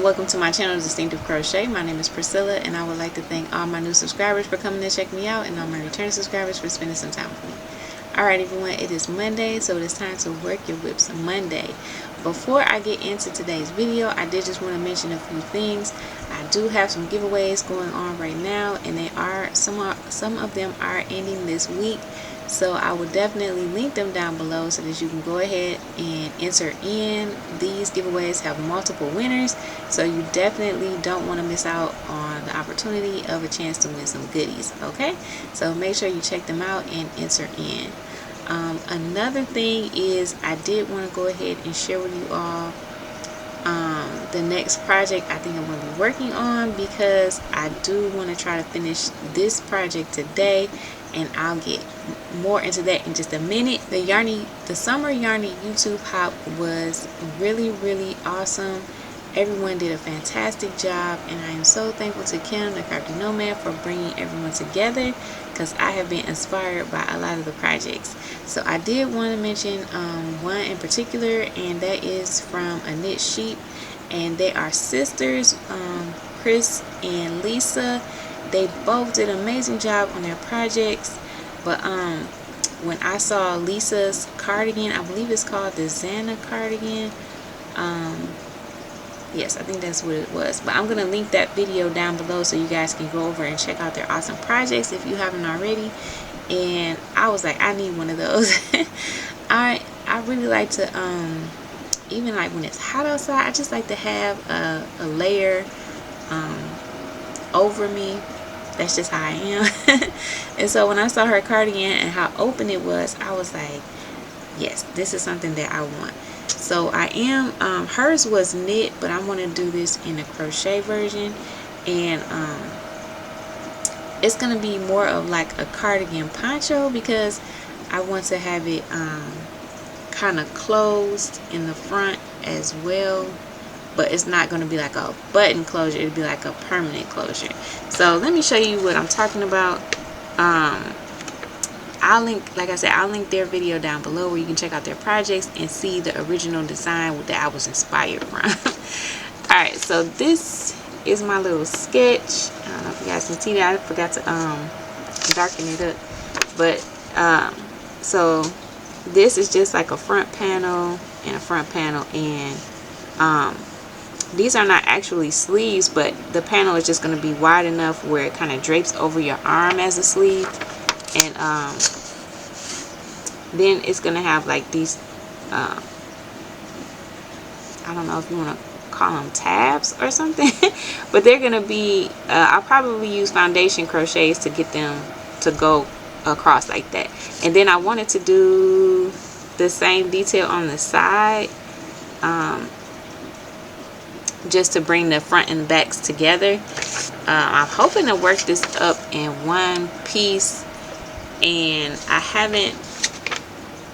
welcome to my channel, Distinctive Crochet. My name is Priscilla, and I would like to thank all my new subscribers for coming to check me out, and all my return subscribers for spending some time with me. Alright everyone, it is Monday, so it is time to work your whips Monday. Before I get into today's video, I did just want to mention a few things. I do have some giveaways going on right now, and they are some of them are ending this week. So I will definitely link them down below so that you can go ahead and enter in. These giveaways have multiple winners, so you definitely don't want to miss out on the opportunity of a chance to win some goodies. Okay, so make sure you check them out and enter in. Another thing is, I did want to go ahead and share with you all the next project I think I'm going to be working on, because I do want to try to finish this project today, and I'll get more into that in just a minute. The summer Yarny YouTube hop was really awesome. Everyone did a fantastic job, and I am so thankful to Kim, the Crafty Nomad, for bringing everyone together, because I have been inspired by a lot of the projects. So I did want to mention one in particular, and that is from A Knit Sheep, and they are sisters, Chris and Lisa. They both did an amazing job on their projects, but when I saw Lisa's cardigan, I believe it's called the Xana cardigan, yes, I think that's what it was. But I'm going to link that video down below so you guys can go over and check out their awesome projects if you haven't already. And I was like, I need one of those. I really like to, even like when it's hot outside, I just like to have a layer over me. That's just how I am. And so when I saw her cardigan and how open it was, I was like, yes, this is something that I want. So I am, hers was knit, but I'm going to do this in a crochet version, and it's going to be more of like a cardigan poncho, because I want to have it kind of closed in the front as well, but it's not going to be like a button closure, it'll be like a permanent closure. So let me show you what I'm talking about. I'll link, like I said, I'll link their video down below where you can check out their projects and see the original design that I was inspired from. Alright, so this is my little sketch. I don't know if you guys can see that. I forgot to darken it up. But so this is just like a front panel and a front panel, and these are not actually sleeves, but the panel is just going to be wide enough where it kind of drapes over your arm as a sleeve. And then it's gonna have like these I don't know if you want to call them tabs or something, but they're gonna be I'll probably use foundation crochets to get them to go across like that. And then I wanted to do the same detail on the side, just to bring the front and the backs together. I'm hoping to work this up in one piece, and I haven't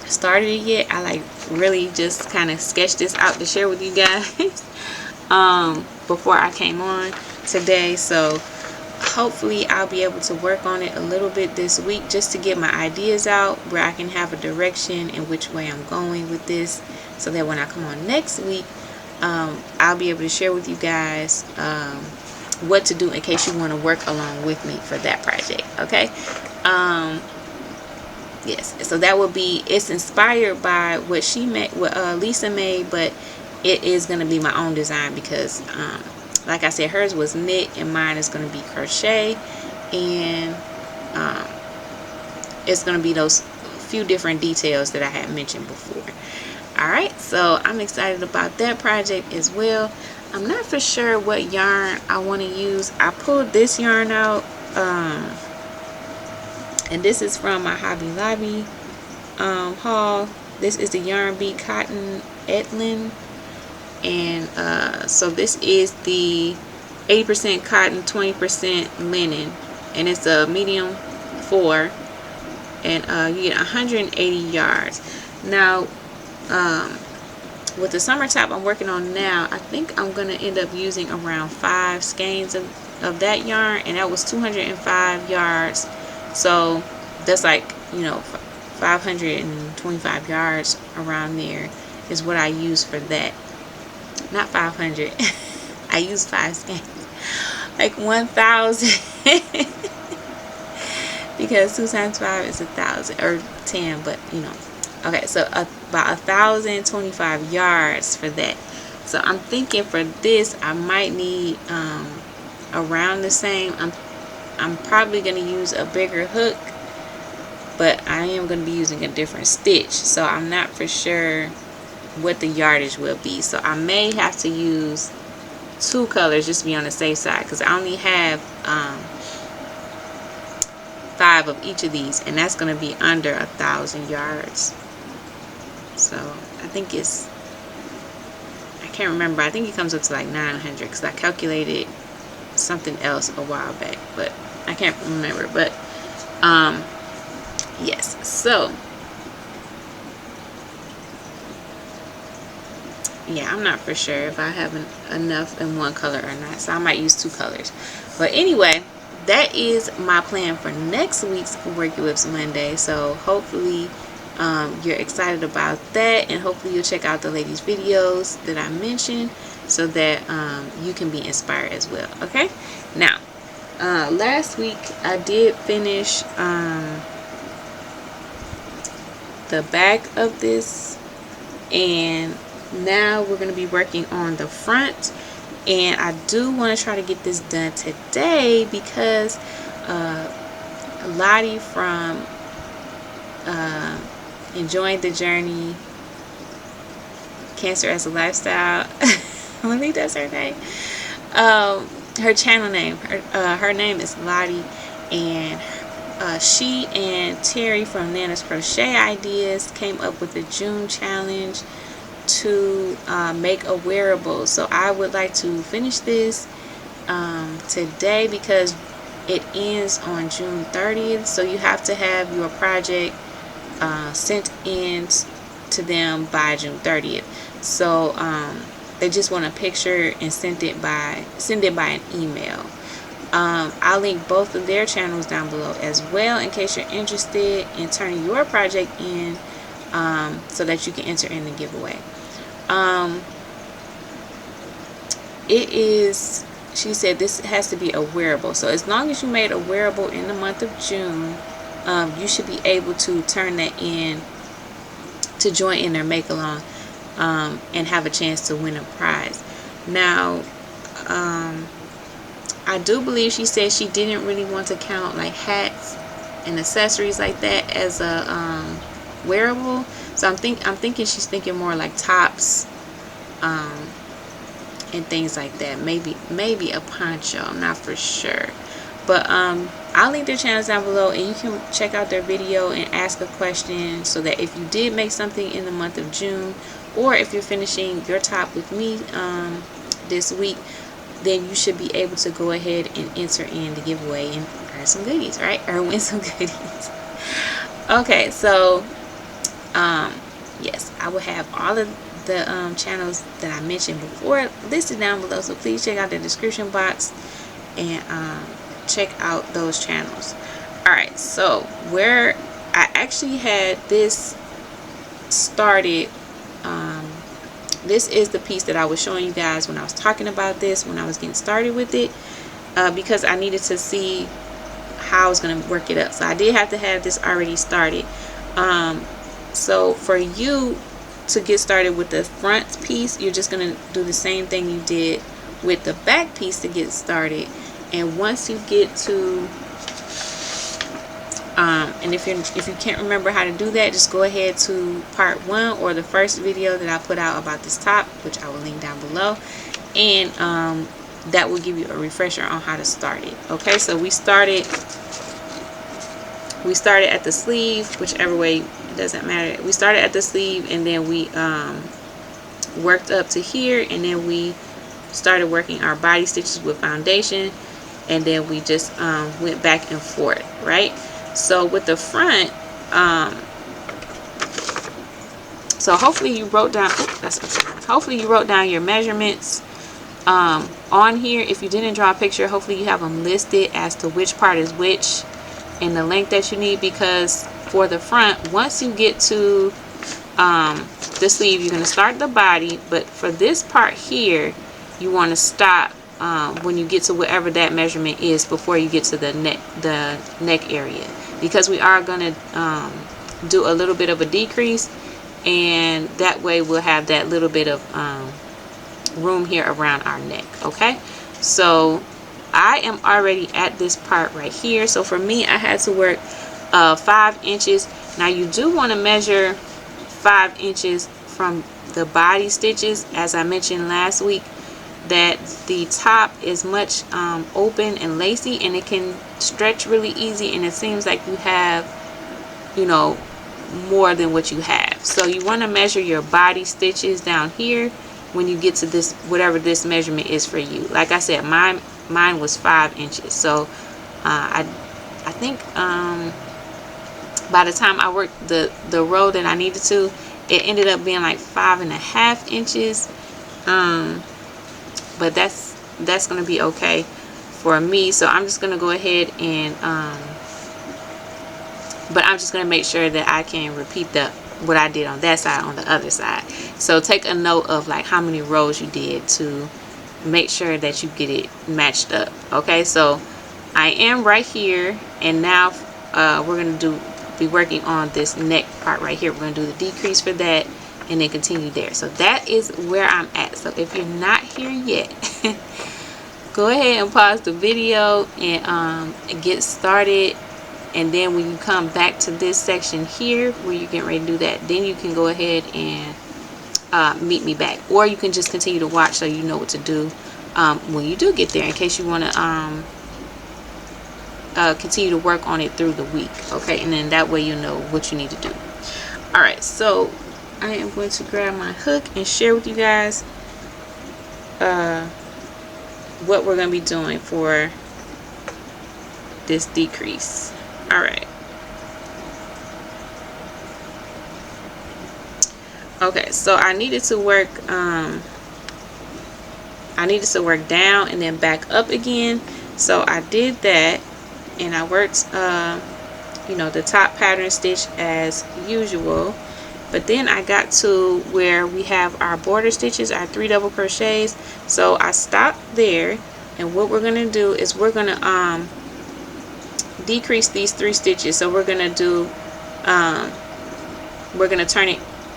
started it yet. I like really just kind of sketched this out to share with you guys before I came on today. So hopefully I'll be able to work on it a little bit this week, just to get my ideas out where I can have a direction in which way I'm going with this, so that when I come on next week, I'll be able to share with you guys what to do in case you want to work along with me for that project. Okay, yes, so that will be, it's inspired by what she made, what Lisa made, but it is going to be my own design, because like I said, hers was knit and mine is going to be crochet, and it's going to be those few different details that I had mentioned before. Alright, so I'm excited about that project as well. I'm not for sure what yarn I want to use. I pulled this yarn out, and this is from my Hobby Lobby haul. This is the Yarn Bee Cotton Etlin, and so this is the 80% cotton, 20% linen, and it's a medium 4, and you get 180 yards. Now with the summer top I'm working on now, I think I'm gonna end up using around 5 skeins of that yarn, and that was 205 yards. So that's like, you know, 525 yards around there is what I use for that. Not 500. I use 5 skeins. Like 1,000. Because 2 times 5 is 1,000, or 10, but you know. Okay, so about 1,025 yards for that. So I'm thinking for this I might need around the same. I'm probably going to use a bigger hook, but I am going to be using a different stitch, so I'm not for sure what the yardage will be. So I may have to use 2 colors just to be on the safe side, because I only have 5 of each of these, and that's going to be under 1,000 yards. So I think it's, I can't remember, I think it comes up to like 900, because I calculated something else a while back, but I can't remember. But yes, so yeah, I'm not for sure if I have enough in one color or not, so I might use 2 colors. But anyway, that is my plan for next week's Work Your Whips Monday. So hopefully you're excited about that, and hopefully you'll check out the ladies' videos that I mentioned, so that you can be inspired as well. Okay, now last week I did finish the back of this, and now we're going to be working on the front. And I do want to try to get this done today, because Lottie from Enjoying the Journey, Cancer as a Lifestyle, I think that's her name, her channel name, her name is Lottie, and she and Terry from Nana's Crochet Ideas came up with a June challenge to make a wearable. So I would like to finish this today, because it ends on June 30th. So you have to have your project sent in to them by June 30th. So they just want a picture and send it by an email. I'll link both of their channels down below as well, in case you're interested in turning your project in, so that you can enter in the giveaway. It is, she said this has to be a wearable, so as long as you made a wearable in the month of June, you should be able to turn that in to join in their make along, and have a chance to win a prize. Now I do believe she said she didn't really want to count like hats and accessories like that as a wearable. So I'm thinking she's thinking more like tops and things like that. Maybe a poncho. I'm not for sure. But I'll link their channels down below, and you can check out their video and ask a question, so that if you did make something in the month of June, or if you're finishing your top with me this week, then you should be able to go ahead and enter in the giveaway and earn some goodies, right? Or win some goodies. Okay, so yes, I will have all of the channels that I mentioned before listed down below, so please check out the description box and check out those channels. Alright, so where I actually had this started, this is the piece that I was showing you guys when I was talking about this, when I was getting started with it, because I needed to see how I was going to work it up. So I did have to have this already started. So for you to get started with the front piece, you're just going to do the same thing you did with the back piece to get started. And once you get to and if you can't remember how to do that, just go ahead to part 1 or the first video that I put out about this top, which I will link down below, and that will give you a refresher on how to start it. Okay, so we started at the sleeve, whichever way, it doesn't matter. We started at the sleeve, and then we worked up to here, and then we started working our body stitches with foundation, and then we just went back and forth, right? So with the front, so hopefully you wrote down, hopefully you wrote down your measurements on here. If you didn't draw a picture, hopefully you have them listed as to which part is which and the length that you need, because for the front, once you get to the sleeve, you're going to start the body, but for this part here, you want to stop when you get to whatever that measurement is before you get to the neck area, because we are going to do a little bit of a decrease, and that way we'll have that little bit of room here around our neck. Okay, so I am already at this part right here. So for me, I had to work 5 inches. Now you do want to measure 5 inches from the body stitches, as I mentioned last week, that the top is much open and lacy, and it can stretch really easy, and it seems like you have, you know, more than what you have. So you want to measure your body stitches down here when you get to this, whatever this measurement is for you. Like I said, mine was 5 inches. So I think by the time I worked the row that I needed to, it ended up being like 5.5 inches. But that's gonna be okay for me. So I'm just gonna go ahead and but I'm just gonna make sure that I can repeat what I did on that side on the other side. So take a note of like how many rows you did to make sure that you get it matched up. Okay, so I am right here, and now we're gonna be working on this neck part right here. We're gonna do the decrease for that, and then continue there. So that is where I'm at. So if you're not here yet, go ahead and pause the video and get started. And then when you come back to this section here where you're getting ready to do that, then you can go ahead and meet me back, or you can just continue to watch so you know what to do when you do get there, in case you want to continue to work on it through the week. Okay, and then that way you know what you need to do. All right, so I am going to grab my hook and share with you guys what we're going to be doing for this decrease. All right. Okay, so I needed to work down and then back up again. So I did that, and I worked you know, the top pattern stitch as usual. But then I got to where we have our border stitches, our 3 double crochets. So I stopped there, and what we're gonna do is we're gonna decrease these 3 stitches. So we're gonna do we're gonna turn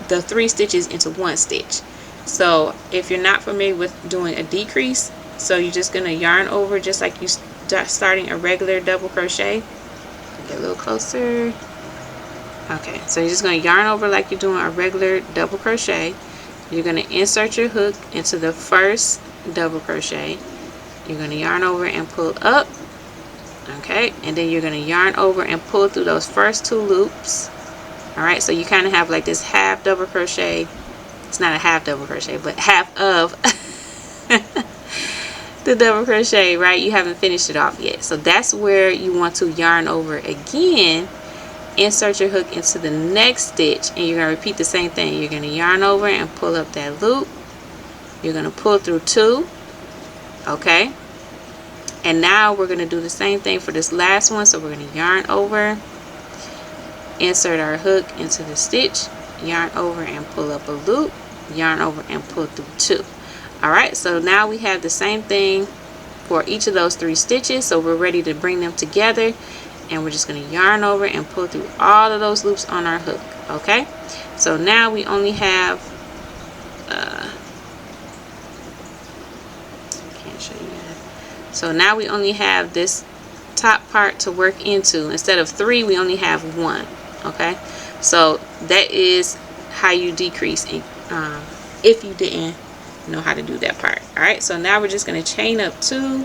the 3 stitches into 1 stitch. So if you're not familiar with doing a decrease, so you're just gonna yarn over just like you starting a regular double crochet. Get a little closer. Okay, so you're just going to yarn over like you're doing a regular double crochet. You're going to insert your hook into the first double crochet. You're going to yarn over and pull up. Okay, and then you're going to yarn over and pull through those first 2 loops. Alright, so you kind of have like this half double crochet. It's not a half double crochet, but half of the double crochet, right? You haven't finished it off yet. So that's where you want to yarn over again. Insert your hook into the next stitch, and you're going to repeat the same thing. You're going to yarn over and pull up that loop. You're going to pull through 2. Okay, and now we're going to do the same thing for this last one. So we're going to yarn over, insert our hook into the stitch, yarn over and pull up a loop, yarn over and pull through 2. Alright, so now we have the same thing for each of those 3 stitches. So we're ready to bring them together, and we're just going to yarn over and pull through all of those loops on our hook. Okay, so now we only have can't show you that. So now we only have this top part to work into. Instead of 3, we only have 1. Okay, so that is how you decrease if you didn't know how to do that part. Alright, so now we're just going to chain up 2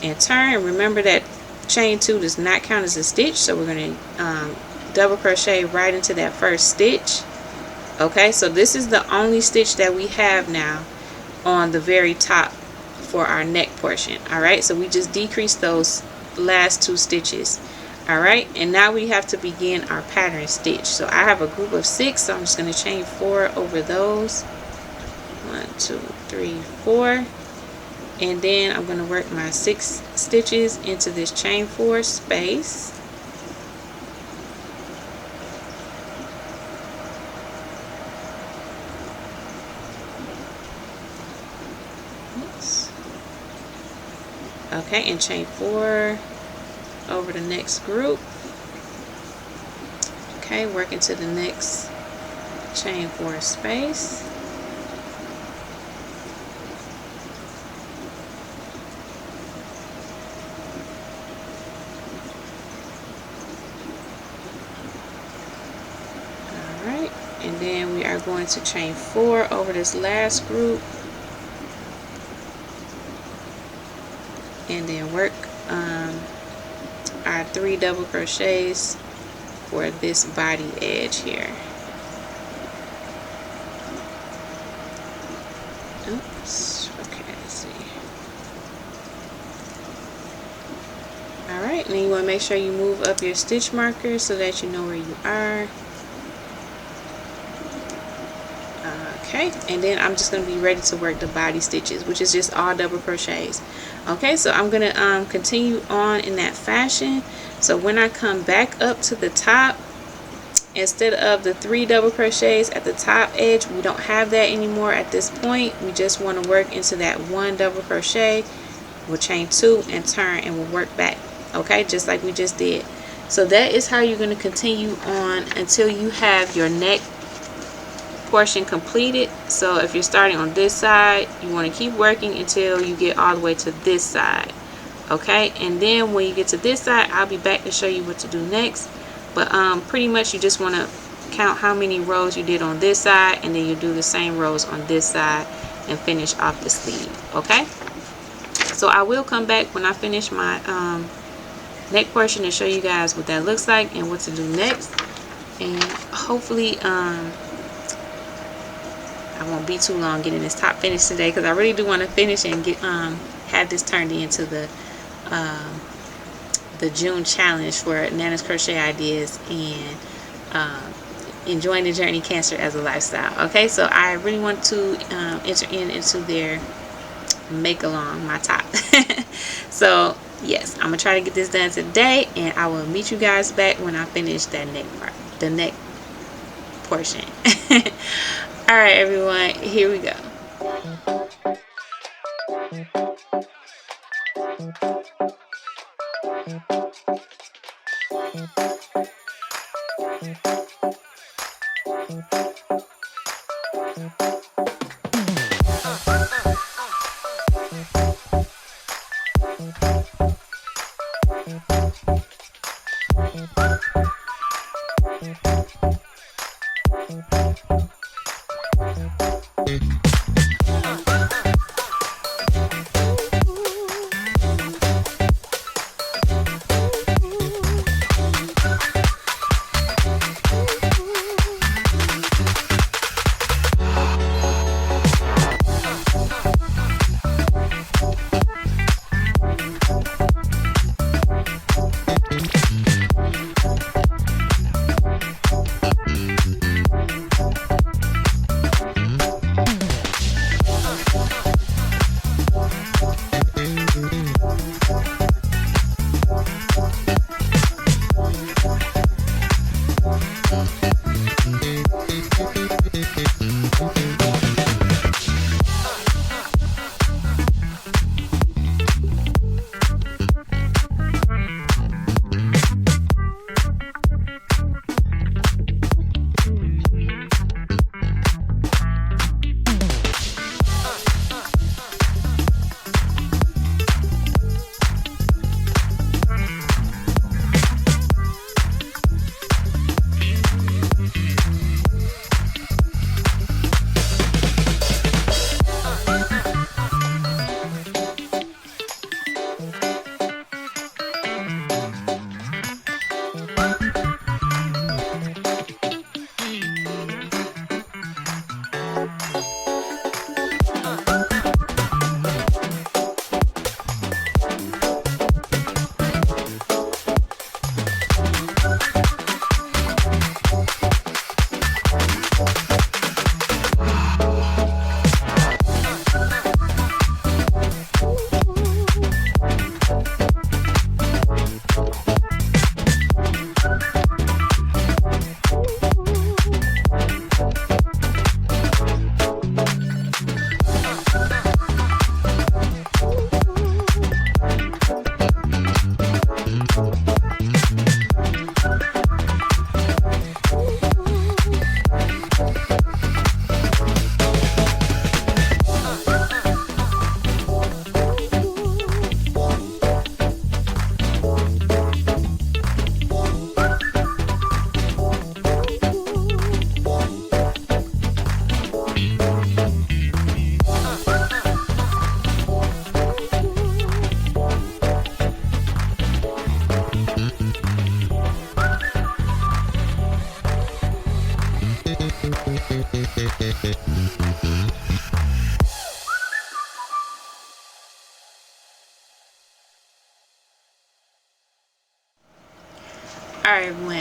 and turn. Remember that chain 2 does not count as a stitch, so we're going to double crochet right into that first stitch. Okay, so this is the only stitch that we have now on the very top for our neck portion. Alright, so we just decreased those last 2 stitches. Alright, and now we have to begin our pattern stitch. So I have a group of 6, so I'm just going to chain 4 over those. 1, 2, 3, 4. And then I'm going to work my 6 stitches into this chain 4 space. Oops. Okay, and chain 4 over the next group. Okay, work into the next chain 4 space. Alright, and then we are going to chain 4 over this last group, and then work our 3 double crochets for this body edge here. Oops, okay, let's see. Alright, and then you want to make sure you move up your stitch marker so that you know where you are. Okay, and then I'm just going to be ready to work the body stitches, which is just all double crochets. Okay, so I'm going to continue on in that fashion. So when I come back up to the top, instead of the 3 double crochets at the top edge, we don't have that anymore at this point. We just want to work into that 1 double crochet. We'll chain 2 and turn, and we'll work back. Okay, just like we just did. So that is how you're going to continue on until you have your neck portion completed. So if you're starting on this side, you want to keep working until you get all the way to this side. Okay, and then when you get to this side, I'll be back to show you what to do next. But pretty much you just want to count how many rows you did on this side, and then you do the same rows on this side and finish off the sleeve. Okay, so I will come back when I finish my neck portion to show you guys what that looks like and what to do next. And hopefully I won't be too long getting this top finished today, because I really do want to finish and get have this turned into the June challenge for Nana's Crochet Ideas and enjoying the journey cancer as a lifestyle. Okay, so I really want to enter into their make along my top. So yes, I'm gonna try to get this done today, and I will meet you guys back when I finish that neck part, the neck portion. All right, everyone, here we go.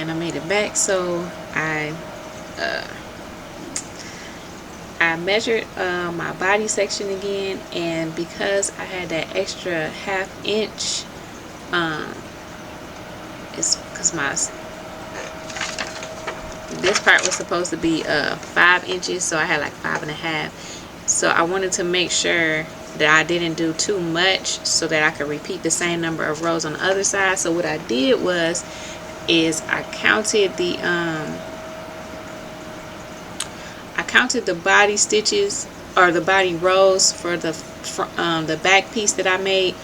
and I made it back. So I measured my body section again, and because I had that extra ½ inch, it's because this part was supposed to be 5 inches, so I had like 5.5. So I wanted to make sure that I didn't do too much so that I could repeat the same number of rows on the other side. So what I did was I counted the body stitches, or the body rows for the back piece that I made,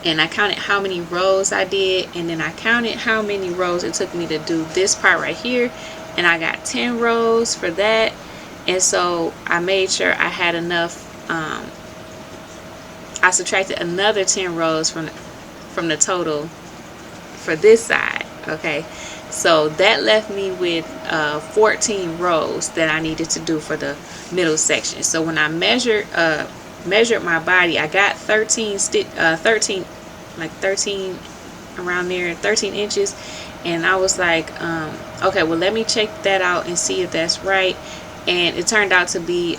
and I counted how many rows I did, and then I counted how many rows it took me to do this part right here, and I got 10 rows for that. And so I made sure I had enough. I subtracted another 10 rows from the total for this side. Okay, so that left me with 14 rows that I needed to do for the middle section. So when I measured my body, I got 13 around there, 13 inches, and I was like, okay, well, let me check that out and see if that's right. And it turned out to be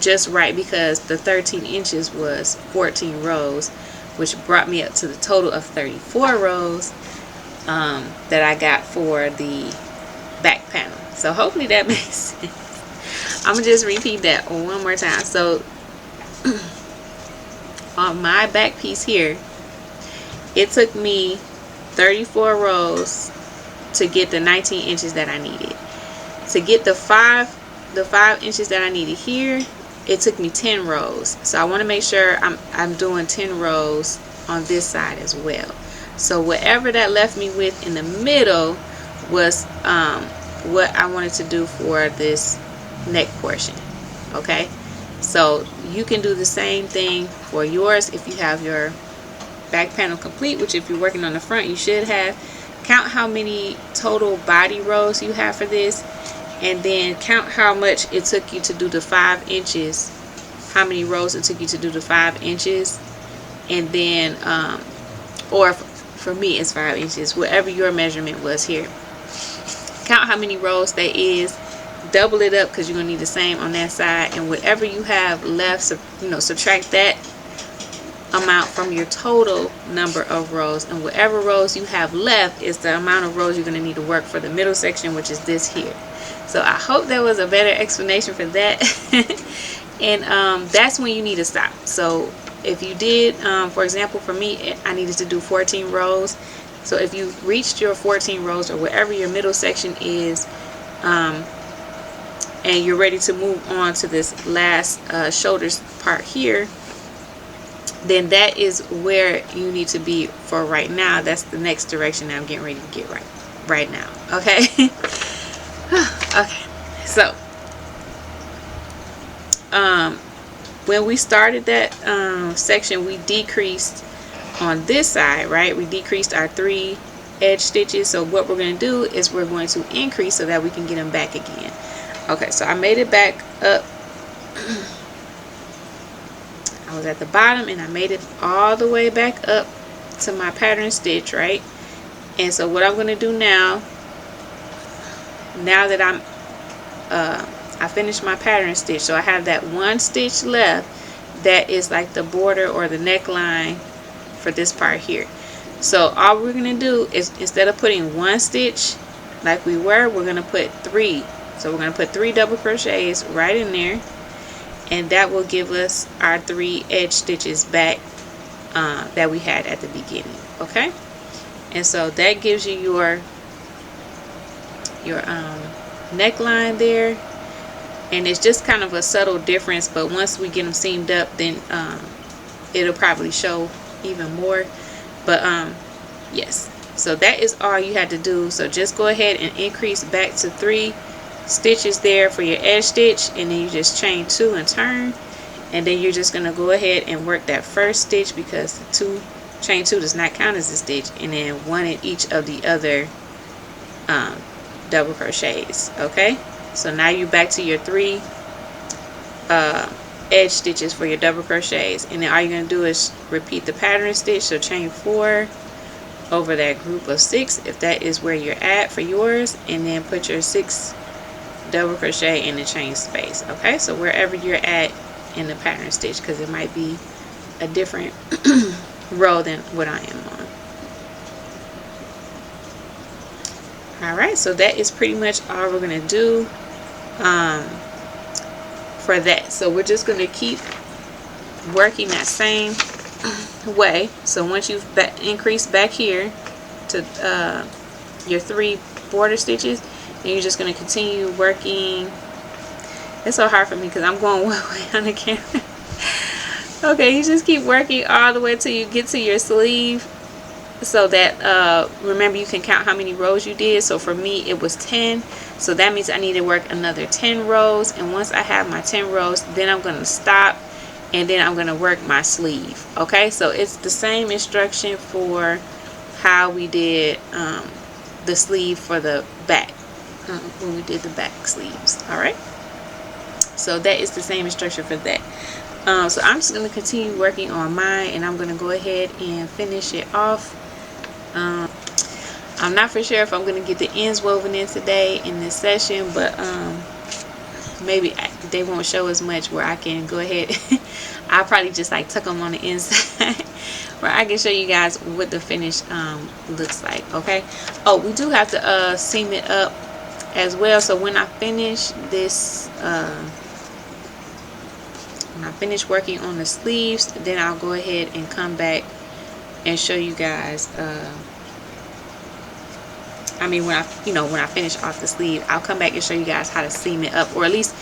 just right, because the 13 inches was 14 rows, which brought me up to the total of 34 rows that I got for the back panel. So hopefully that makes sense. I'm gonna just repeat that one more time. So on my back piece here, it took me 34 rows to get the 19 inches that I needed. To get the 5 inches that I needed here, it took me 10 rows. So I want to make sure I'm doing 10 rows on this side as well. So whatever that left me with in the middle was what I wanted to do for this neck portion. Okay, so you can do the same thing for yours if you have your back panel complete, which if you're working on the front you should have. Count how many total body rows you have for this, and then count how much it took you to do the 5 inches, how many rows it took you to do the 5 inches, and then or for me it's 5 inches, whatever your measurement was here. Count how many rows that is, double it up because you're gonna need the same on that side, and whatever you have left, so subtract that amount from your total number of rows, and whatever rows you have left is the amount of rows you're going to need to work for the middle section, which is this here. So I hope that was a better explanation for that. And that's when you need to stop. So if you did, for example, for me, I needed to do 14 rows. So if you reached your 14 rows or wherever your middle section is, and you're ready to move on to this last shoulders part here, then that is where you need to be for right now. That's the next direction that I'm getting ready to get right now. Okay. Okay, so when we started that section, we decreased on this side, right? We decreased our 3 edge stitches. So what we're going to do is we're going to increase so that we can get them back again. Okay, so I made it back up. I was at the bottom and I made it all the way back up to my pattern stitch, right? And so what I'm going to do now that I finished my pattern stitch, so I have that one stitch left that is like the border or the neckline for this part here. So all we're going to do is, instead of putting one stitch like we were, we're going to put 3. So we're going to put 3 double crochets right in there, and that will give us our 3 edge stitches back that we had at the beginning. Okay, and so that gives you your neckline there, and it's just kind of a subtle difference, but once we get them seamed up, then it'll probably show even more. But yes, so that is all you had to do. So just go ahead and increase back to 3 stitches there for your edge stitch, and then you just chain 2 and turn, and then you're just going to go ahead and work that first stitch, because the chain 2 does not count as a stitch, and then 1 in each of the other double crochets. Okay, so now you're back to your 3 edge stitches for your double crochets, and then all you're going to do is repeat the pattern stitch. So chain 4, over that group of 6 if that is where you're at for yours, and then put your 6 double crochet in the chain space. Okay, so wherever you're at in the pattern stitch, because it might be a different row than what I am on. Alright, so that is pretty much all we're going to do for that. So we're just going to keep working that same way. So once you've increased back here to your 3 border stitches, and you're just going to continue working. It's so hard for me because I'm going one way on the camera. Okay, you just keep working all the way till you get to your sleeve, so that remember, you can count how many rows you did. So for me it was 10, so that means I need to work another 10 rows, and once I have my 10 rows, then I'm going to stop, and then I'm going to work my sleeve. Okay, so it's the same instruction for how we did the sleeve for the back when we did the back sleeves. Alright, so that is the same instruction for that. So I'm just going to continue working on mine, and I'm going to go ahead and finish it off. I'm not for sure if I'm going to get the ends woven in today in this session, but maybe they won't show as much where I can go ahead. I'll probably just like tuck them on the inside where I can show you guys what the finish looks like. Okay, oh, we do have to seam it up as well. So when I finish this, when I finish working on the sleeves, then I'll go ahead and come back and show you guys I mean, when I finish off the sleeve, I'll come back and show you guys how to seam it up, or at least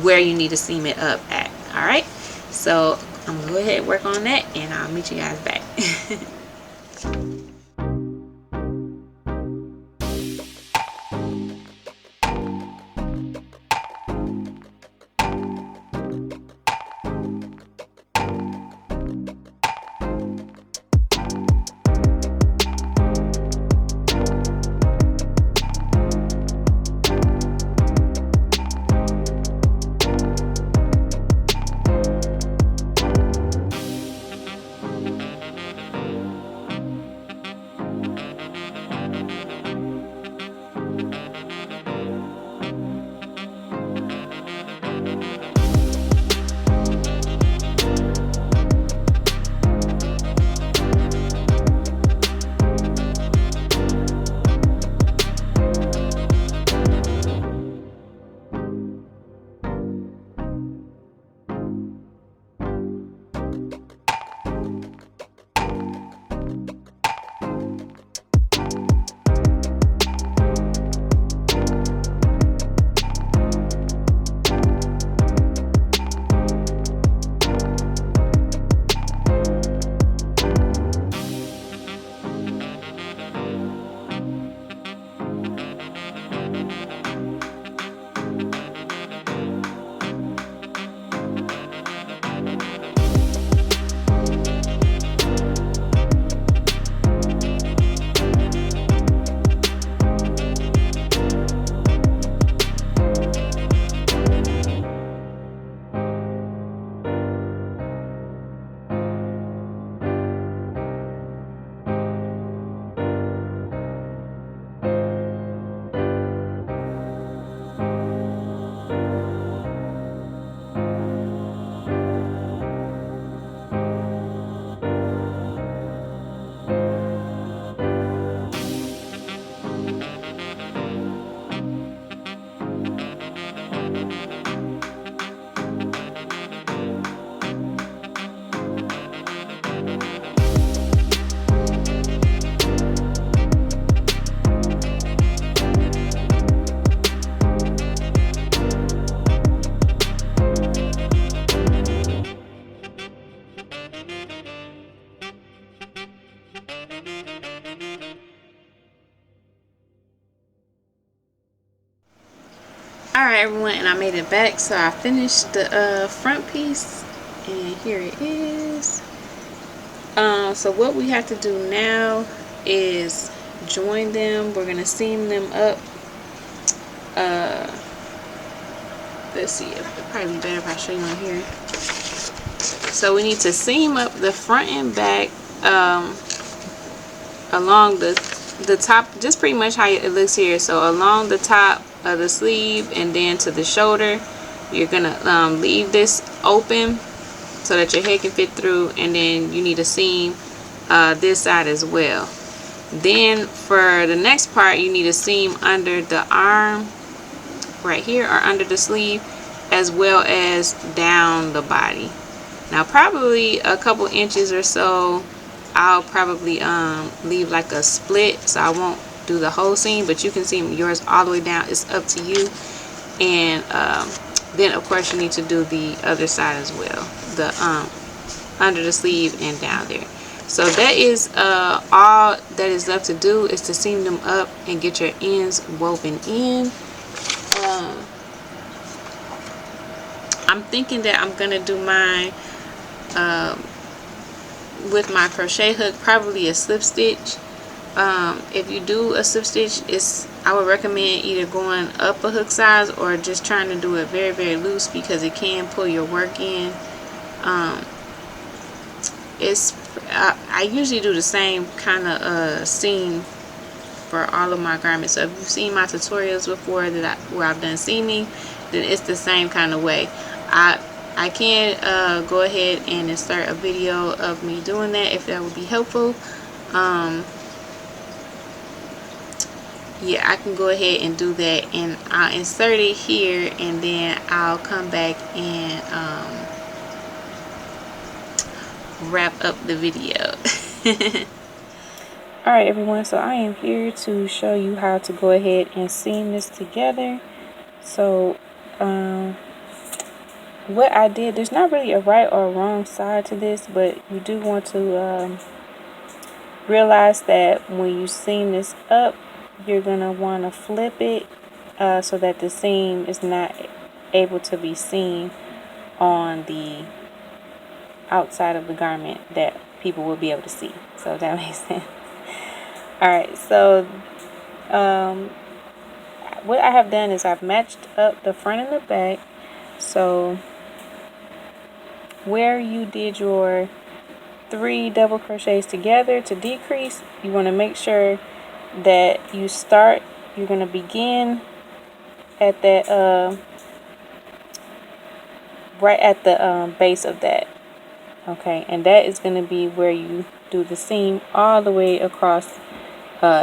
where you need to seam it up at. All right, so I'm gonna go ahead and work on that, and I'll meet you guys back. Alright everyone, and I made it back. So I finished the front piece, and here it is. So what we have to do now is join them. We're gonna seam them up. Let's see, it'd probably be better if I show you on here. So we need to seam up the front and back along the top, just pretty much how it looks here. So along the top of the sleeve and then to the shoulder, you're gonna leave this open so that your head can fit through, and then you need a seam this side as well. Then for the next part, you need a seam under the arm right here, or under the sleeve, as well as down the body. Now probably a couple inches or so, I'll probably leave like a split, so I won't do the whole seam, but you can seam yours all the way down. It's up to you. And then of course you need to do the other side as well, the under the sleeve and down there. So that is all that is left to do, is to seam them up and get your ends woven in. I'm thinking that I'm gonna do mine with my crochet hook, probably a slip stitch. If you do a slip stitch, I would recommend either going up a hook size or just trying to do it very, very loose, because it can pull your work in. I usually do the same kind of seam for all of my garments. So if you've seen my tutorials before where I've done seaming, then it's the same kind of way. I can go ahead and insert a video of me doing that if that would be helpful. Yeah, I can go ahead and do that, and I'll insert it here, and then I'll come back and wrap up the video. Alright everyone, so I am here to show you how to go ahead and seam this together. So what I did, there's not really a right or wrong side to this, but you do want to realize that when you seam this up, you're going to want to flip it so that the seam is not able to be seen on the outside of the garment that people will be able to see. So that makes sense. Alright, so what I have done is I've matched up the front and the back. So where you did your 3 double crochets together to decrease, you want to make sure that you're going to begin at that right at the base of that. Okay, and that is going to be where you do the seam all the way across,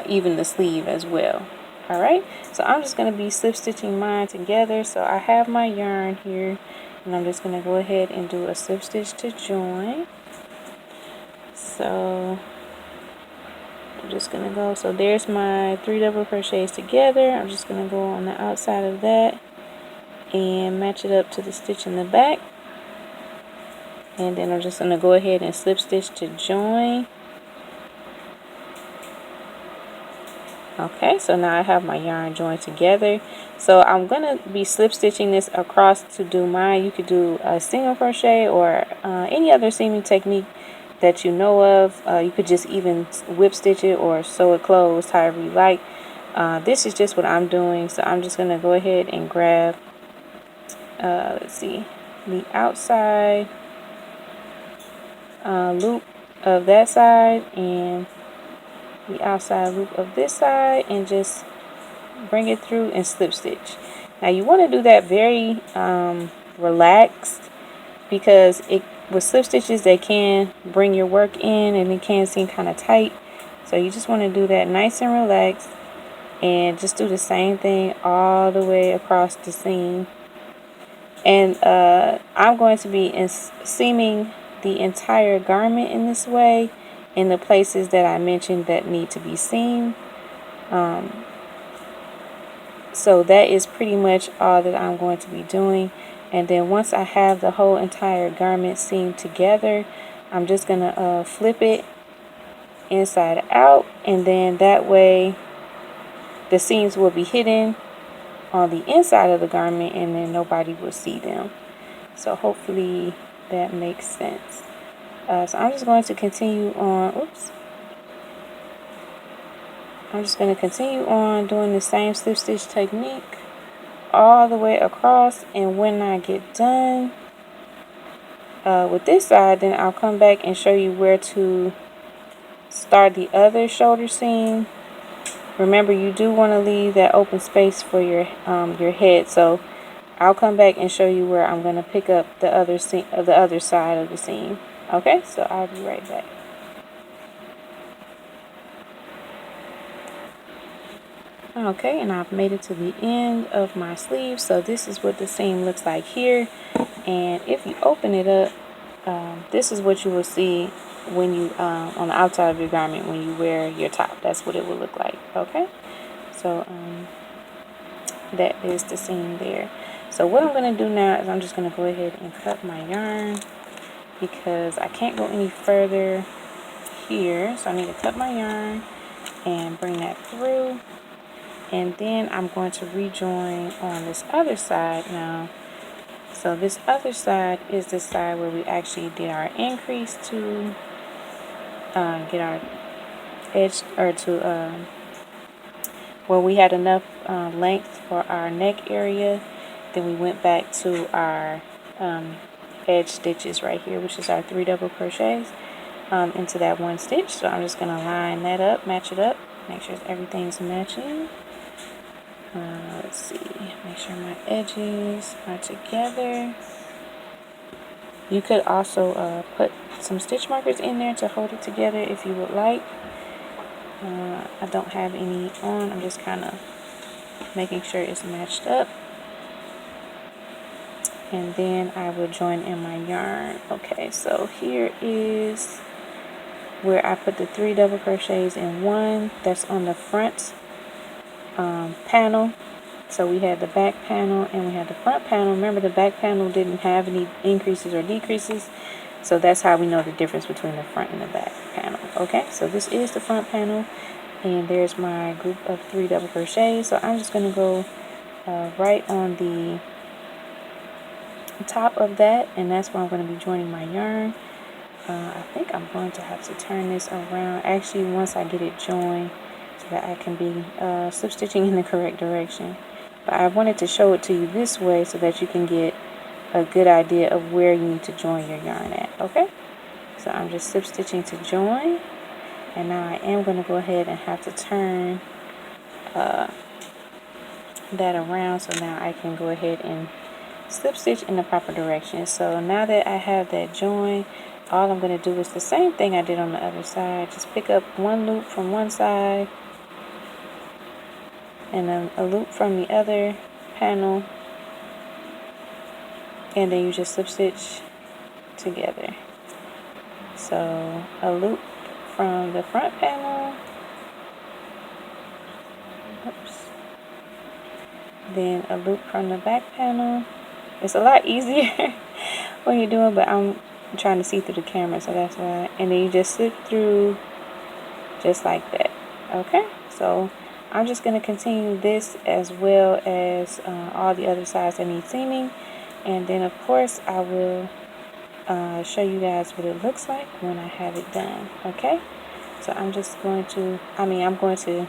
even the sleeve as well. Alright, so I'm just going to be slip stitching mine together. So I have my yarn here, and I'm just going to go ahead and do a slip stitch to join. So I'm just going to go, so there's my 3 double crochets together. I'm just going to go on the outside of that and match it up to the stitch in the back. And then I'm just going to go ahead and slip stitch to join. Okay, so now I have my yarn joined together. So I'm going to be slip stitching this across to do mine. You could do a single crochet or any other seaming technique that you know of. You could just even whip stitch it or sew it closed, however you like. This is just what I'm doing. So I'm just going to go ahead and grab, let's see, the outside loop of that side and the outside loop of this side, and just bring it through and slip stitch. Now you want to do that very relaxed, because with slip stitches they can bring your work in and it can seem kind of tight. So you just want to do that nice and relaxed, and just do the same thing all the way across the seam. And I'm going to be seaming the entire garment in this way, in the places that I mentioned that need to be seamed. So that is pretty much all that I'm going to be doing. And then once I have the whole entire garment seamed together, I'm just going to flip it inside out, and then that way the seams will be hidden on the inside of the garment and then nobody will see them. So hopefully that makes sense. So I'm just going to continue on, I'm just going to continue on doing the same slip stitch technique all the way across, and when I get done with this side, then I'll come back and show you where to start the other shoulder seam, remember you do want to leave that open space for your head. So I'll come back and show you where I'm going to pick up the other seam, the other side of the seam. Okay, so I'll be right back. Okay, and I've made it to the end of my sleeve. So this is what the seam looks like here. And if you open it up, this is what you will see when you on the outside of your garment when you wear your top. That's what it will look like. Okay, so that is the seam there. So what I'm going to do now is I'm just going to go ahead and cut my yarn, because I can't go any further here. So I need to cut my yarn and bring that through, and then I'm going to rejoin on this other side now. So this other side is the side where we actually did our increase to get our edge, or to where we had enough length for our neck area. Then we went back to our edge stitches right here, which is our 3 double crochets into that one stitch. So I'm just going to line that up, match it up, make sure everything's matching. Let's see, make sure my edges are together. You could also put some stitch markers in there to hold it together if you would like. I don't have any on. I'm just kind of making sure it's matched up. And then I will join in my yarn. Okay, so here is where I put the 3 double crochets in one. That's on the front panel. So we had the back panel and we had the front panel. Remember, the back panel didn't have any increases or decreases, so that's how we know the difference between the front and the back panel. Okay, so this is the front panel, and there's my group of 3 double crochets. So I'm just going to go right on the top of that, and that's where I'm going to be joining my yarn. I think I'm going to have to turn this around actually once I get it joined, so that I can be slip stitching in the correct direction. But I wanted to show it to you this way so that you can get a good idea of where you need to join your yarn at. Okay, so I'm just slip stitching to join, and now I am going to go ahead and have to turn that around, so now I can go ahead and slip stitch in the proper direction. So now that I have that join, all I'm going to do is the same thing I did on the other side. Just pick up one loop from one side and then a loop from the other panel, and then you just slip stitch together. So a loop from the front panel, oops, then a loop from the back panel. It's a lot easier when you're doing, but I'm trying to see through the camera, so that's why. And then you just slip through just like that. Okay, so I'm just going to continue this as well as all the other sides that need seaming, and then of course I will show you guys what it looks like when I have it done. Okay, so I'm just going to, I'm going to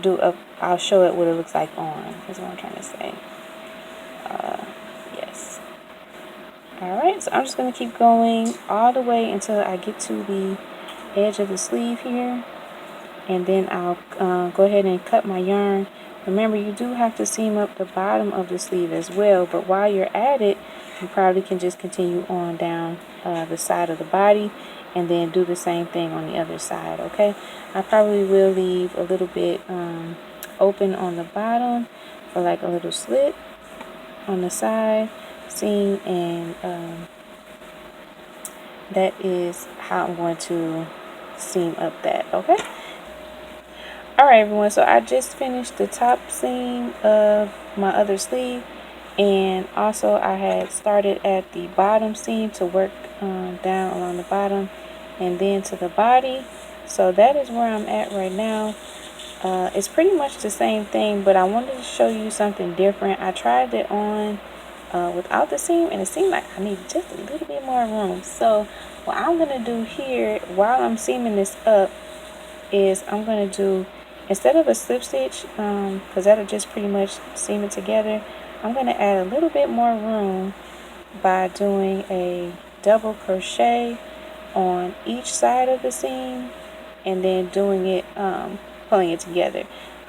do I'll show it what it looks like on, is what I'm trying to say. Yes. Alright, so I'm just going to keep going all the way until I get to the edge of the sleeve here, and then I'll go ahead and cut my yarn. Remember, you do have to seam up the bottom of the sleeve as well, but while you're at it, you probably can just continue on down the side of the body and then do the same thing on the other side. Okay, I probably will leave a little bit open on the bottom for like a little slit on the side seam, and that is how I'm going to seam up that. Okay, alright everyone, so I just finished the top seam of my other sleeve, and also I had started at the bottom seam to work down along the bottom and then to the body. So that is where I'm at right now. It's pretty much the same thing, but I wanted to show you something different. I tried it on without the seam, and it seemed like I needed just a little bit more room. So what I'm going to do here while I'm seaming this up is I'm going to do, instead of a slip stitch, because that'll just pretty much seam it together, I'm going to add a little bit more room by doing a double crochet on each side of the seam and then doing it, pulling it together.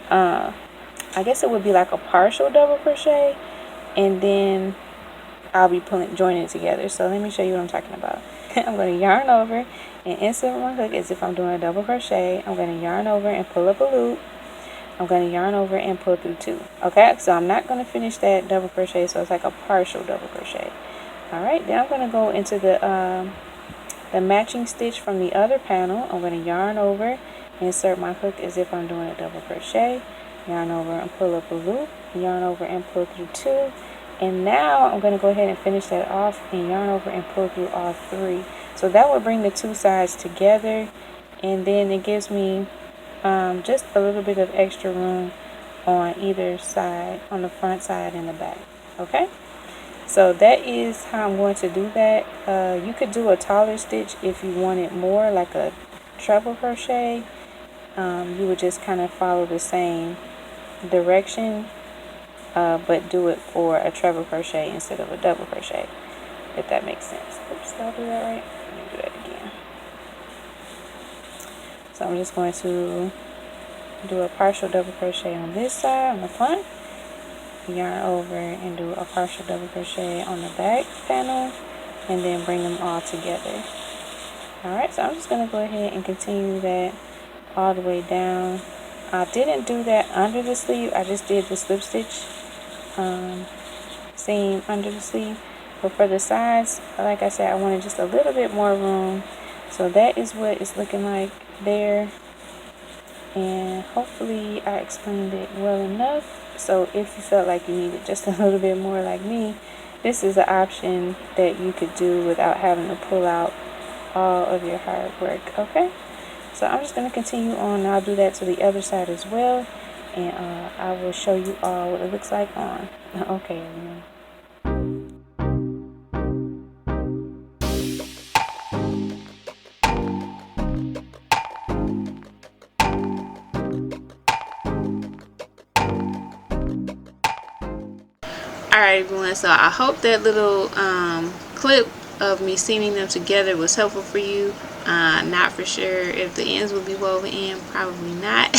I guess it would be like a partial double crochet, and then I'll be joining it together. So let me show you what I'm talking about. I'm going to yarn over and insert my hook as if I'm doing a double crochet. I'm going to yarn over and pull up a loop. I'm going to yarn over and pull through 2. Okay, so I'm not going to finish that double crochet, so it's like a partial double crochet. Alright, then I'm going to go into the matching stitch from the other panel. I'm going to yarn over, insert my hook as if I'm doing a double crochet, yarn over and pull up a loop, yarn over and pull through 2, and now I'm going to go ahead and finish that off and yarn over and pull through all 3. So that will bring the 2 sides together, and then it gives me just a little bit of extra room on either side, on the front side and the back. Okay, so that is how I'm going to do that. You could do a taller stitch if you wanted more, like a treble crochet. You would just kind of follow the same direction, but do it for a treble crochet instead of a double crochet, if that makes sense. Oops, did I do that right? Let me do that again. So I'm just going to do a partial double crochet on this side, on the front, yarn over and do a partial double crochet on the back panel, and then bring them all together. Alright, so I'm just going to go ahead and continue that all the way down. I didn't do that under the sleeve, I just did the slip stitch seam under the sleeve. But for the sides, like I said, I wanted just a little bit more room. So that is what it's looking like there. And hopefully I explained it well enough. So if you felt like you needed just a little bit more like me, this is an option that you could do without having to pull out all of your hard work. Okay, so I'm just going to continue on, and I'll do that to the other side as well, and I will show you all what it looks like on. Okay, everyone. Alright everyone, so I hope that little clip of me seaming them together was helpful for you. Not for sure if the ends will be woven in, probably not,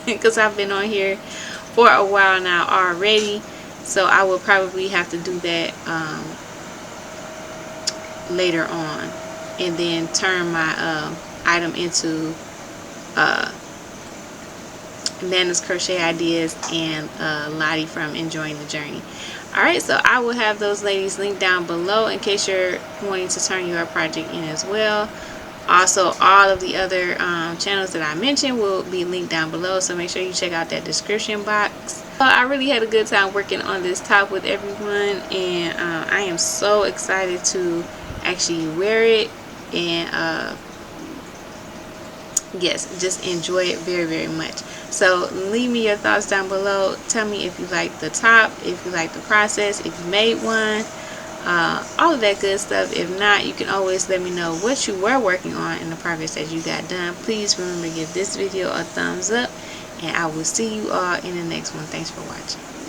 because I've been on here for a while now already, so I will probably have to do that later on, and then turn my item into Nana's Crochet Ideas and Lottie from Enjoying the Journey. Alright, so I will have those ladies linked down below in case you're wanting to turn your project in as well. Also, all of the other channels that I mentioned will be linked down below, so make sure you check out that description box. I really had a good time working on this top with everyone, and I am so excited to actually wear it and yes, just enjoy it very, very much. So leave me your thoughts down below. Tell me if you like the top, if you like the process, if you made one, all of that good stuff. If not, you can always let me know what you were working on in the progress that you got done. Please remember to give this video a thumbs up, and I will see you all in the next one. Thanks for watching.